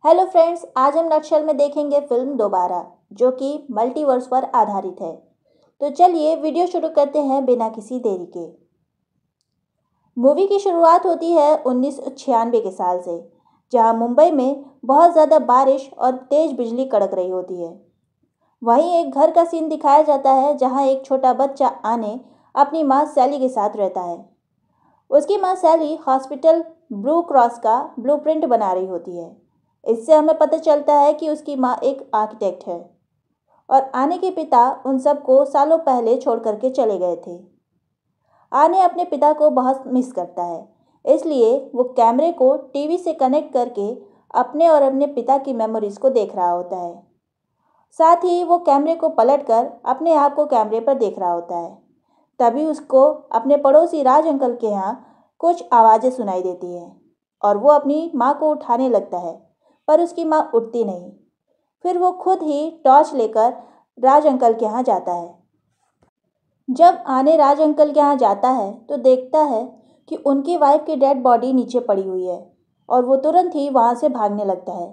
Hello friends, आज हम nutshell में देखेंगे फिल्म दोबारा, जो कि मल्टीवर्स पर आधारित है। तो चलिए वीडियो शुरू करते हैं बिना किसी देरी के। मूवी की शुरुआत होती है 1996 के साल से, जहां मुंबई में बहुत ज़्यादा बारिश और तेज़ बिजली कड़क रही होती है। वहीं एक घर का सीन दिखाया जाता है जहां एक छोटा बच्चा आने अपनी माँ सैली के साथ रहता है। उसकी माँ सैली हॉस्पिटल ब्लू क्रॉस का ब्लूप्रिंट बना रही होती है। इससे हमें पता चलता है कि उसकी माँ एक आर्किटेक्ट है और आने के पिता उन सबको सालों पहले छोड़ करके चले गए थे। आने अपने पिता को बहुत मिस करता है, इसलिए वो कैमरे को टीवी से कनेक्ट करके अपने और अपने पिता की मेमोरीज को देख रहा होता है। साथ ही वो कैमरे को पलटकर अपने आप को कैमरे पर देख रहा होता है। तभी उसको अपने पड़ोसी राज अंकल के यहाँ कुछ आवाज़ें सुनाई देती हैं और वो अपनी माँ को उठाने लगता है, पर उसकी माँ उठती नहीं। फिर वो खुद ही टॉर्च लेकर राज अंकल के यहाँ जाता है। जब आने राज अंकल के यहाँ जाता है तो देखता है कि उनकी वाइफ की डेड बॉडी नीचे पड़ी हुई है और वो तुरंत ही वहाँ से भागने लगता है।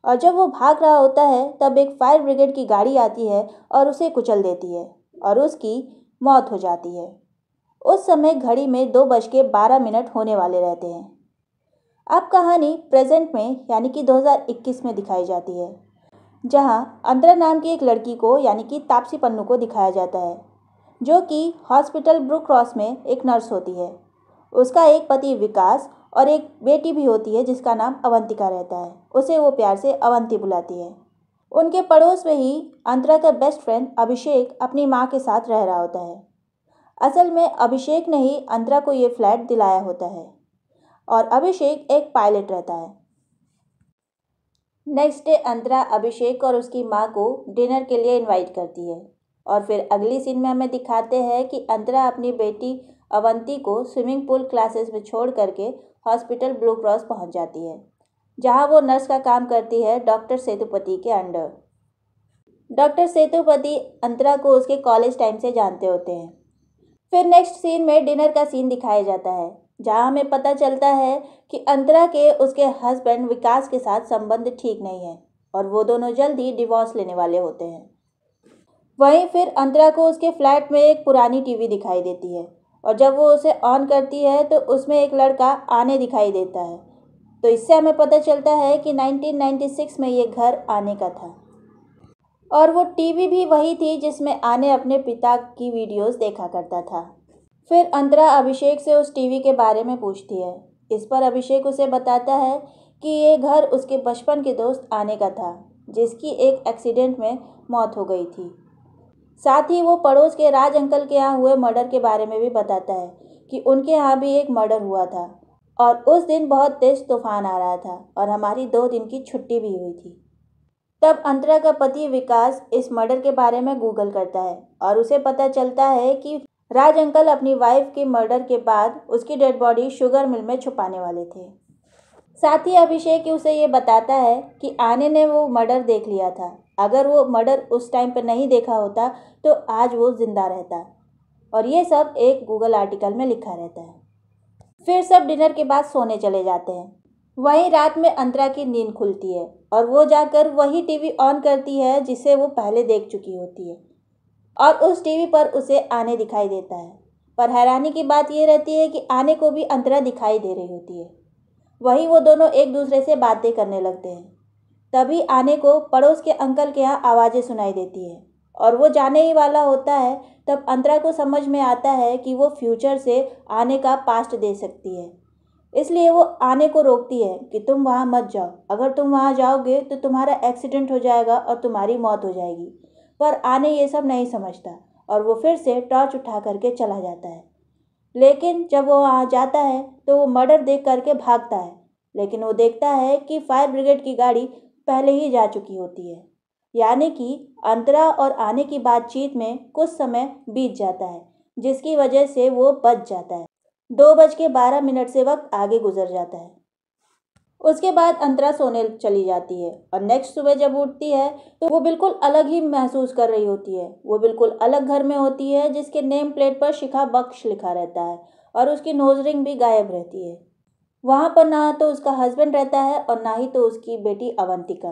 और जब वो भाग रहा होता है तब एक फायर ब्रिगेड की गाड़ी आती है और उसे कुचल देती है और उसकी मौत हो जाती है। उस समय घड़ी में 2:12 होने वाले रहते हैं। अब कहानी प्रेजेंट में यानी कि 2021 में दिखाई जाती है, जहां अंतरा नाम की एक लड़की को यानी कि तापसी पन्नू को दिखाया जाता है, जो कि हॉस्पिटल ब्लू क्रॉस में एक नर्स होती है। उसका एक पति विकास और एक बेटी भी होती है जिसका नाम अवंतिका रहता है। उसे वो प्यार से अवंती बुलाती है। उनके पड़ोस में ही अंतरा का बेस्ट फ्रेंड अभिषेक अपनी माँ के साथ रह रहा होता है। असल में अभिषेक ने ही अंतरा को ये फ्लैट दिलाया होता है और अभिषेक एक पायलट रहता है। नेक्स्ट डे अंतरा अभिषेक और उसकी माँ को डिनर के लिए इनवाइट करती है और फिर अगली सीन में हमें दिखाते हैं कि अंतरा अपनी बेटी अवंती को स्विमिंग पूल क्लासेस में छोड़ करके हॉस्पिटल ब्लू क्रॉस पहुंच जाती है, जहां वो नर्स का काम करती है डॉक्टर सेतुपति के अंडर। डॉक्टर सेतुपति अंतरा को उसके कॉलेज टाइम से जानते होते हैं। फिर नेक्स्ट सीन में डिनर का सीन दिखाया जाता है, जहां हमें पता चलता है कि अंतरा के उसके हस्बैंड विकास के साथ संबंध ठीक नहीं है और वो दोनों जल्द ही डिवोर्स लेने वाले होते हैं। वहीं फिर अंतरा को उसके फ्लैट में एक पुरानी टीवी दिखाई देती है और जब वो उसे ऑन करती है तो उसमें एक लड़का आने दिखाई देता है। तो इससे हमें पता चलता है कि 1996 में ये घर आने का था और वो टीवी भी वही थी जिसमें आने अपने पिता की वीडियोस देखा करता था। फिर अंतरा अभिषेक से उस टीवी के बारे में पूछती है। इस पर अभिषेक उसे बताता है कि ये घर उसके बचपन के दोस्त आने का था, जिसकी एक एक्सीडेंट में मौत हो गई थी। साथ ही वो पड़ोस के राज अंकल के यहाँ हुए मर्डर के बारे में भी बताता है कि उनके यहाँ भी एक मर्डर हुआ था और उस दिन बहुत तेज तूफान आ रहा था और हमारी 2 दिन की छुट्टी भी हुई थी। तब अंतरा का पति विकास इस मर्डर के बारे में गूगल करता है और उसे पता चलता है कि राज अंकल अपनी वाइफ के मर्डर के बाद उसकी डेड बॉडी शुगर मिल में छुपाने वाले थे। साथ ही अभिषेक उसे ये बताता है कि आने ने वो मर्डर देख लिया था। अगर वो मर्डर उस टाइम पर नहीं देखा होता तो आज वो जिंदा रहता। और ये सब एक गूगल आर्टिकल में लिखा रहता है। फिर सब डिनर के बाद सोने चले जाते हैं। वहीं रात में अंतरा की नींद खुलती है और वो जाकर वही टीवी ऑन करती है जिसे वो पहले देख चुकी होती है और उस टीवी पर उसे आने दिखाई देता है। पर हैरानी की बात यह रहती है कि आने को भी अंतरा दिखाई दे रही होती है। वहीं वो दोनों एक दूसरे से बातें करने लगते हैं। तभी आने को पड़ोस के अंकल के यहाँ आवाज़ें सुनाई देती हैं और वो जाने ही वाला होता है। तब अंतरा को समझ में आता है कि वो फ्यूचर से आने का पास्ट दे सकती है, इसलिए वो आने को रोकती है कि तुम वहाँ मत जाओ। अगर तुम वहाँ जाओगे तो तुम्हारा एक्सीडेंट हो जाएगा और तुम्हारी मौत हो जाएगी। पर आने ये सब नहीं समझता और वो फिर से टॉर्च उठा करके चला जाता है। लेकिन जब वो वहाँ जाता है तो वो मर्डर देख करके भागता है, लेकिन वो देखता है कि फायर ब्रिगेड की गाड़ी पहले ही जा चुकी होती है। यानी कि अंतरा और आने की बातचीत में कुछ समय बीत जाता है, जिसकी वजह से वो बच जाता है। 2:12 से वक्त आगे गुजर जाता है। उसके बाद अंतरा सोने चली जाती है और नेक्स्ट सुबह जब उठती है तो वो बिल्कुल अलग ही महसूस कर रही होती है। वो बिल्कुल अलग घर में होती है जिसके नेम प्लेट पर शिखा बख्श लिखा रहता है और उसकी नोज रिंग भी गायब रहती है। वहाँ पर ना तो उसका हस्बैंड रहता है और ना ही तो उसकी बेटी अवंतिका।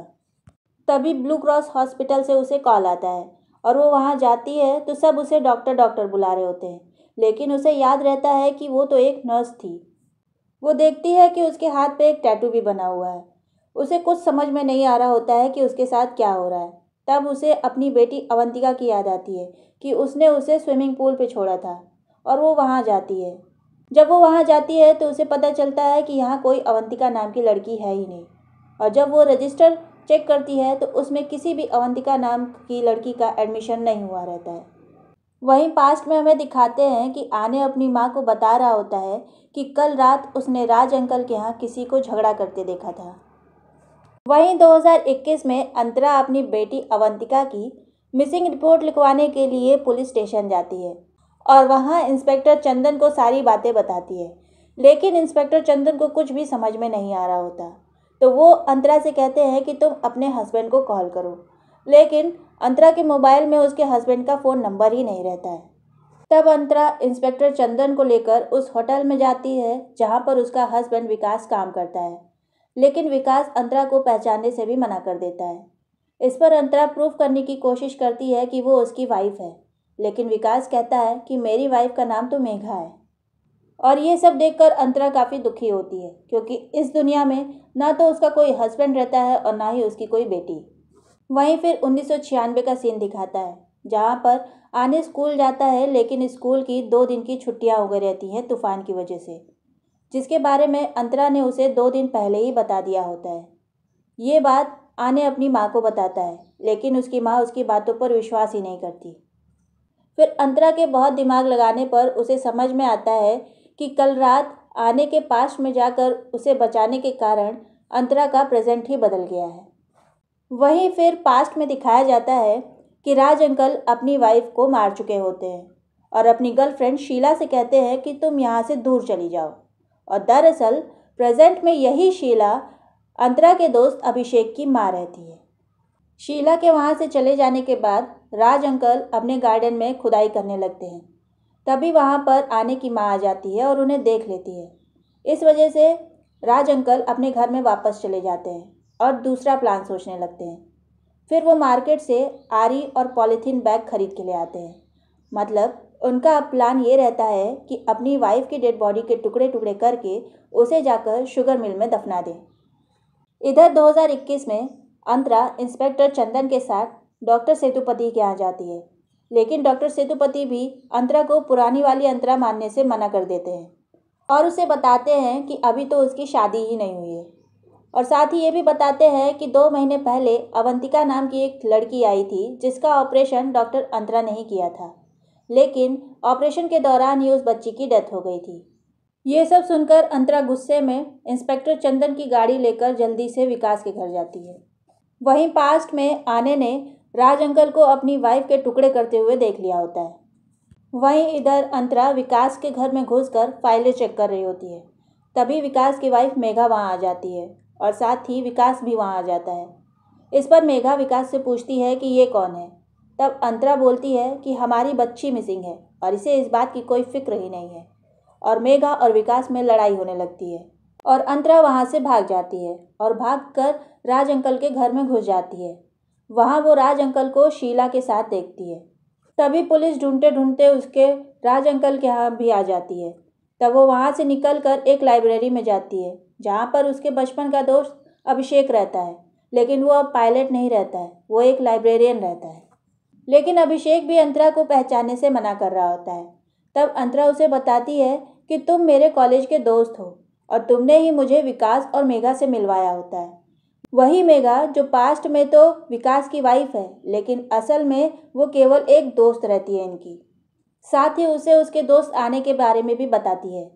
तभी ब्लू क्रॉस हॉस्पिटल से उसे कॉल आता है और वो वहाँ जाती है तो सब उसे डॉक्टर डॉक्टर बुला रहे होते हैं, लेकिन उसे याद रहता है कि वो तो एक नर्स थी। वो देखती है कि उसके हाथ पे एक टैटू भी बना हुआ है। उसे कुछ समझ में नहीं आ रहा होता है कि उसके साथ क्या हो रहा है। तब उसे अपनी बेटी अवंतिका की याद आती है कि उसने उसे स्विमिंग पूल पे छोड़ा था और वो वहाँ जाती है। जब वो वहाँ जाती है तो उसे पता चलता है कि यहाँ कोई अवंतिका नाम की लड़की है ही नहीं, और जब वो रजिस्टर चेक करती है तो उसमें किसी भी अवंतिका नाम की लड़की का एडमिशन नहीं हुआ रहता है। वहीं पास्ट में हमें दिखाते हैं कि आने अपनी माँ को बता रहा होता है कि कल रात उसने राज अंकल के यहाँ किसी को झगड़ा करते देखा था। वहीं 2021 में अंतरा अपनी बेटी अवंतिका की मिसिंग रिपोर्ट लिखवाने के लिए पुलिस स्टेशन जाती है और वहाँ इंस्पेक्टर चंदन को सारी बातें बताती है, लेकिन इंस्पेक्टर चंदन को कुछ भी समझ में नहीं आ रहा होता। तो वो अंतरा से कहते हैं कि तुम अपने हस्बैंड को कॉल करो, लेकिन अंतरा के मोबाइल में उसके हस्बैंड का फ़ोन नंबर ही नहीं रहता है। तब अंतरा इंस्पेक्टर चंदन को लेकर उस होटल में जाती है जहाँ पर उसका हस्बैंड विकास काम करता है, लेकिन विकास अंतरा को पहचानने से भी मना कर देता है। इस पर अंतरा प्रूफ करने की कोशिश करती है कि वो उसकी वाइफ है, लेकिन विकास कहता है कि मेरी वाइफ का नाम तो मेघा है। और ये सब देखकर अंतरा काफ़ी दुखी होती है, क्योंकि इस दुनिया में ना तो उसका कोई हस्बैंड रहता है और ना ही उसकी कोई बेटी। वहीं फिर 1996 का सीन दिखाता है जहाँ पर आने स्कूल जाता है, लेकिन स्कूल की 2 दिन की छुट्टियाँ हो गई रहती हैं तूफान की वजह से, जिसके बारे में अंतरा ने उसे 2 दिन पहले ही बता दिया होता है। ये बात आने अपनी माँ को बताता है, लेकिन उसकी माँ उसकी बातों पर विश्वास ही नहीं करती। फिर अंतरा के बहुत दिमाग लगाने पर उसे समझ में आता है कि कल रात आने के पास्ट में जाकर उसे बचाने के कारण अंतरा का प्रेजेंट ही बदल गया है। वहीं फिर पास्ट में दिखाया जाता है कि राज अंकल अपनी वाइफ को मार चुके होते हैं और अपनी गर्लफ्रेंड शीला से कहते हैं कि तुम यहाँ से दूर चली जाओ, और दरअसल प्रेजेंट में यही शीला अंतरा के दोस्त अभिषेक की माँ रहती है। शीला के वहाँ से चले जाने के बाद राज अंकल अपने गार्डन में खुदाई करने लगते हैं। तभी वहाँ पर आने की माँ आ जाती है और उन्हें देख लेती है। इस वजह से राज अंकल अपने घर में वापस चले जाते हैं और दूसरा प्लान सोचने लगते हैं। फिर वो मार्केट से आरी और पॉलीथीन बैग खरीद के ले आते हैं। मतलब उनका अब प्लान ये रहता है कि अपनी वाइफ की डेड बॉडी के टुकड़े टुकड़े करके उसे जाकर शुगर मिल में दफना दें। इधर 2021 में अंतरा इंस्पेक्टर चंदन के साथ डॉक्टर सेतुपति के यहाँ जाती है, लेकिन डॉक्टर सेतुपति भी अंतरा को पुरानी वाली अंतरा मानने से मना कर देते हैं और उसे बताते हैं कि अभी तो उसकी शादी ही नहीं हुई है। और साथ ही ये भी बताते हैं कि 2 महीने पहले अवंतिका नाम की एक लड़की आई थी जिसका ऑपरेशन डॉक्टर अंतरा ने ही किया था, लेकिन ऑपरेशन के दौरान ही उस बच्ची की डेथ हो गई थी। ये सब सुनकर अंतरा गुस्से में इंस्पेक्टर चंदन की गाड़ी लेकर जल्दी से विकास के घर जाती है। वहीं पास्ट में आने ने राज अंकल को अपनी वाइफ के टुकड़े करते हुए देख लिया होता है। वहीं इधर अंतरा विकास के घर में घुसकर फाइलें चेक कर रही होती है। तभी विकास की वाइफ मेघा वहां आ जाती है और साथ ही विकास भी वहां आ जाता है। इस पर मेघा विकास से पूछती है कि ये कौन है। तब अंतरा बोलती है कि हमारी बच्ची मिसिंग है और इसे इस बात की कोई फिक्र ही नहीं है, और मेघा और विकास में लड़ाई होने लगती है और अंतरा वहां से भाग जाती है और भागकर राज अंकल के घर में घुस जाती है। वहां वो राज अंकल को शीला के साथ देखती है। तभी पुलिस ढूंढते ढूंढते उसके राज अंकल के यहाँ भी आ जाती है। तब वो वहाँ से निकलकर एक लाइब्रेरी में जाती है जहाँ पर उसके बचपन का दोस्त अभिषेक रहता है, लेकिन वो अब पायलट नहीं रहता है, वो एक लाइब्रेरियन रहता है। लेकिन अभिषेक भी अंतरा को पहचानने से मना कर रहा होता है। तब अंतरा उसे बताती है कि तुम मेरे कॉलेज के दोस्त हो और तुमने ही मुझे विकास और मेघा से मिलवाया होता है। वही मेघा जो पास्ट में तो विकास की वाइफ है, लेकिन असल में वो केवल एक दोस्त रहती है इनकी। साथ ही उसे उसके दोस्त आने के बारे में भी बताती है।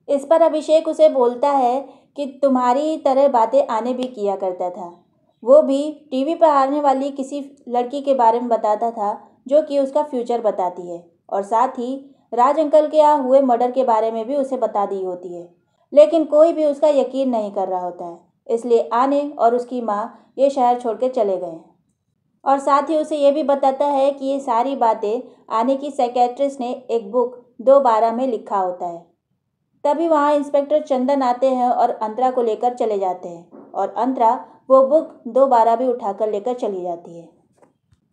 इस पर अभिषेक उसे बोलता है कि तुम्हारी तरह बातें आने भी किया करता था। वो भी टीवी पर आने वाली किसी लड़की के बारे में बताता था जो कि उसका फ्यूचर बताती है, और साथ ही राज अंकल के यहाँ हुए मर्डर के बारे में भी उसे बता दी होती है। लेकिन कोई भी उसका यकीन नहीं कर रहा होता है, इसलिए आने और उसकी माँ ये शहर छोड़ के चले गए हैं। और साथ ही उसे ये भी बताता है कि ये सारी बातें आने की साइकेट्रिस्ट ने एक बुक 2/12 में लिखा होता है। तभी वहाँ इंस्पेक्टर चंदन आते हैं और अंतरा को लेकर चले जाते हैं और अंतरा वो बुक दोबारा भी उठाकर लेकर चली जाती है।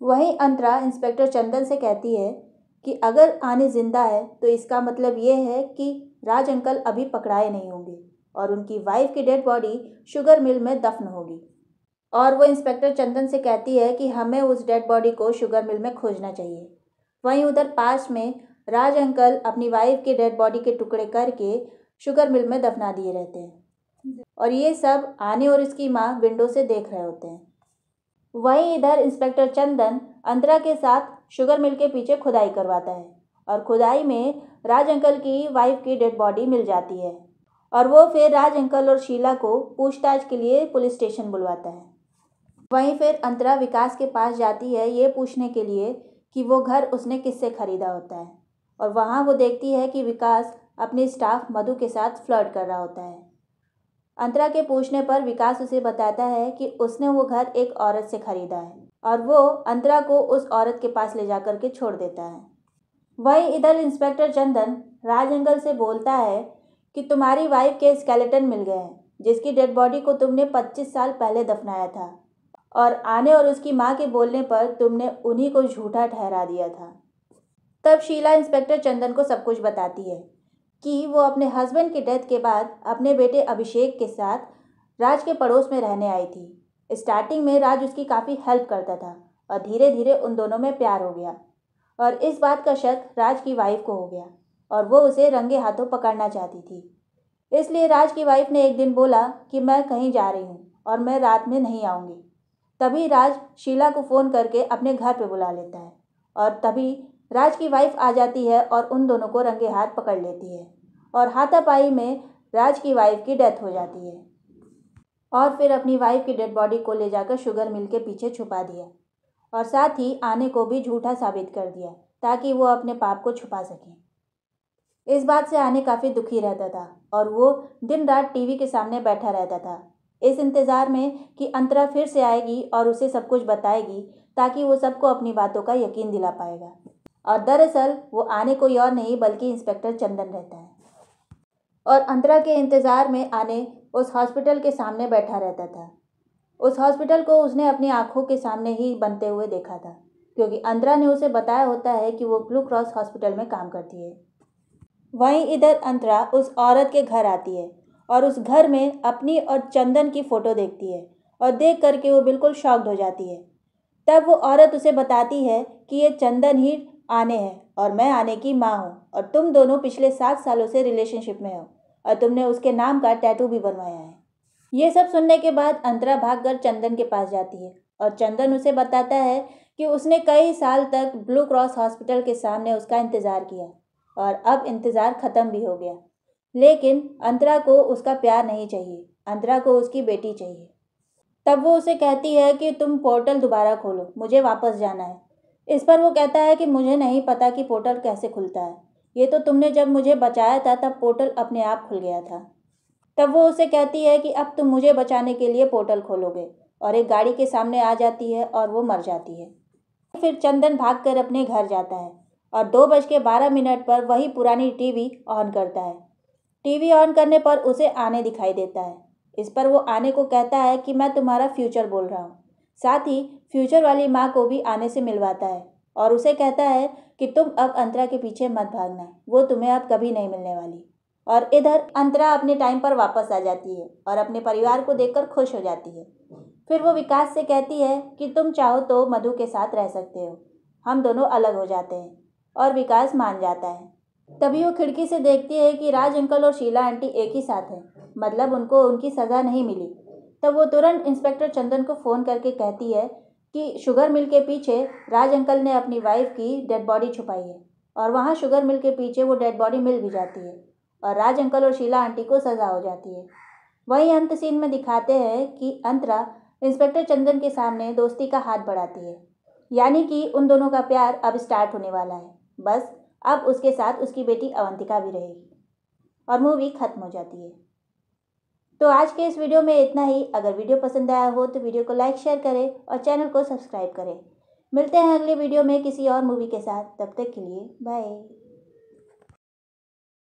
वहीं अंतरा इंस्पेक्टर चंदन से कहती है कि अगर आने जिंदा है तो इसका मतलब ये है कि राज अंकल अभी पकड़ाए नहीं होंगे और उनकी वाइफ की डेड बॉडी शुगर मिल में दफन होगी। और वो इंस्पेक्टर चंदन से कहती है कि हमें उस डेड बॉडी को शुगर मिल में खोजना चाहिए। वहीं उधर पास में राज अंकल अपनी वाइफ के डेड बॉडी के टुकड़े करके शुगर मिल में दफना दिए रहते हैं और ये सब आने और उसकी माँ विंडो से देख रहे होते हैं। वहीं इधर इंस्पेक्टर चंदन अंतरा के साथ शुगर मिल के पीछे खुदाई करवाता है और खुदाई में राज अंकल की वाइफ की डेड बॉडी मिल जाती है और वो फिर राज अंकल और शीला को पूछताछ के लिए पुलिस स्टेशन बुलवाता है। वहीं फिर अंतरा विकास के पास जाती है ये पूछने के लिए कि वो घर उसने किससे खरीदा होता है और वहाँ वो देखती है कि विकास अपने स्टाफ मधु के साथ फ्लर्ट कर रहा होता है। अंतरा के पूछने पर विकास उसे बताता है कि उसने वो घर एक औरत से खरीदा है और वो अंतरा को उस औरत के पास ले जाकर के छोड़ देता है। वहीं इधर इंस्पेक्टर चंदन राज अंकल से बोलता है कि तुम्हारी वाइफ के स्केलेटन मिल गए हैं जिसकी डेड बॉडी को तुमने 25 साल पहले दफनाया था और आने और उसकी माँ के बोलने पर तुमने उन्हीं को झूठा ठहरा दिया था। तब शीला इंस्पेक्टर चंदन को सब कुछ बताती है कि वो अपने हस्बैंड की डेथ के बाद अपने बेटे अभिषेक के साथ राज के पड़ोस में रहने आई थी। स्टार्टिंग में राज उसकी काफ़ी हेल्प करता था और धीरे धीरे उन दोनों में प्यार हो गया और इस बात का शक राज की वाइफ को हो गया और वो उसे रंगे हाथों पकड़ना चाहती थी। इसलिए राज की वाइफ ने एक दिन बोला कि मैं कहीं जा रही हूँ और मैं रात में नहीं आऊँगी। तभी राज शीला को फ़ोन करके अपने घर पे बुला लेता है और तभी राज की वाइफ आ जाती है और उन दोनों को रंगे हाथ पकड़ लेती है और हाथापाई में राज की वाइफ की डेथ हो जाती है और फिर अपनी वाइफ की डेड बॉडी को ले जाकर शुगर मिल के पीछे छुपा दिया और साथ ही आने को भी झूठा साबित कर दिया ताकि वो अपने पाप को छुपा सके। इस बात से आने काफ़ी दुखी रहता था और वो दिन रात टीवी के सामने बैठा रहता था इस इंतज़ार में कि अंतरा फिर से आएगी और उसे सब कुछ बताएगी ताकि वो सबको अपनी बातों का यकीन दिला पाएगा। और दरअसल वो आने कोई और नहीं बल्कि इंस्पेक्टर चंदन रहता है और अंतरा के इंतज़ार में आने उस हॉस्पिटल के सामने बैठा रहता था। उस हॉस्पिटल को उसने अपनी आंखों के सामने ही बनते हुए देखा था क्योंकि अंतरा ने उसे बताया होता है कि वो ब्लू क्रॉस हॉस्पिटल में काम करती है। वहीं इधर अंतरा उस औरत के घर आती है और उस घर में अपनी और चंदन की फ़ोटो देखती है और देख करके वो बिल्कुल शॉक्ड हो जाती है। तब वो औरत उसे बताती है कि ये चंदन ही आने हैं और मैं आने की माँ हूँ और तुम दोनों पिछले 7 सालों से रिलेशनशिप में हो और तुमने उसके नाम का टैटू भी बनवाया है। ये सब सुनने के बाद अंतरा भागकर चंदन के पास जाती है और चंदन उसे बताता है कि उसने कई साल तक ब्लू क्रॉस हॉस्पिटल के सामने उसका इंतज़ार किया और अब इंतज़ार ख़त्म भी हो गया। लेकिन अंतरा को उसका प्यार नहीं चाहिए, अंतरा को उसकी बेटी चाहिए। तब वो उसे कहती है कि तुम पोर्टल दोबारा खोलो, मुझे वापस जाना है। इस पर वो कहता है कि मुझे नहीं पता कि पोर्टल कैसे खुलता है, ये तो तुमने जब मुझे बचाया था तब पोर्टल अपने आप खुल गया था। तब वो उसे कहती है कि अब तुम मुझे बचाने के लिए पोर्टल खोलोगे और एक गाड़ी के सामने आ जाती है और वो मर जाती है। फिर चंदन भागकर अपने घर जाता है और 2:12 पर वही पुरानी टीवी ऑन करता है। टीवी ऑन करने पर उसे आने दिखाई देता है। इस पर वो आने को कहता है कि मैं तुम्हारा फ्यूचर बोल रहा हूँ। साथ ही फ्यूचर वाली माँ को भी आने से मिलवाता है और उसे कहता है कि तुम अब अंतरा के पीछे मत भागना, वो तुम्हें अब कभी नहीं मिलने वाली। और इधर अंतरा अपने टाइम पर वापस आ जाती है और अपने परिवार को देखकर खुश हो जाती है। फिर वो विकास से कहती है कि तुम चाहो तो मधु के साथ रह सकते हो, हम दोनों अलग हो जाते हैं और विकास मान जाता है। तभी वो खिड़की से देखती है कि राज अंकल और शीला आंटी एक ही साथ हैं, मतलब उनको उनकी सज़ा नहीं मिली। तब वो तुरंत इंस्पेक्टर चंदन को फ़ोन करके कहती है कि शुगर मिल के पीछे राज अंकल ने अपनी वाइफ की डेड बॉडी छुपाई है और वहाँ शुगर मिल के पीछे वो डेड बॉडी मिल भी जाती है और राज अंकल और शीला आंटी को सज़ा हो जाती है। वहीं अंत सीन में दिखाते हैं कि अंतरा इंस्पेक्टर चंदन के सामने दोस्ती का हाथ बढ़ाती है, यानी कि उन दोनों का प्यार अब स्टार्ट होने वाला है। बस अब उसके साथ उसकी बेटी अवंतिका भी रहेगी और मूवी खत्म हो जाती है। तो आज के इस वीडियो में इतना ही। अगर वीडियो पसंद आया हो तो वीडियो को लाइक शेयर करें और चैनल को सब्सक्राइब करें। मिलते हैं अगले वीडियो में किसी और मूवी के साथ। तब तक के लिए बाय।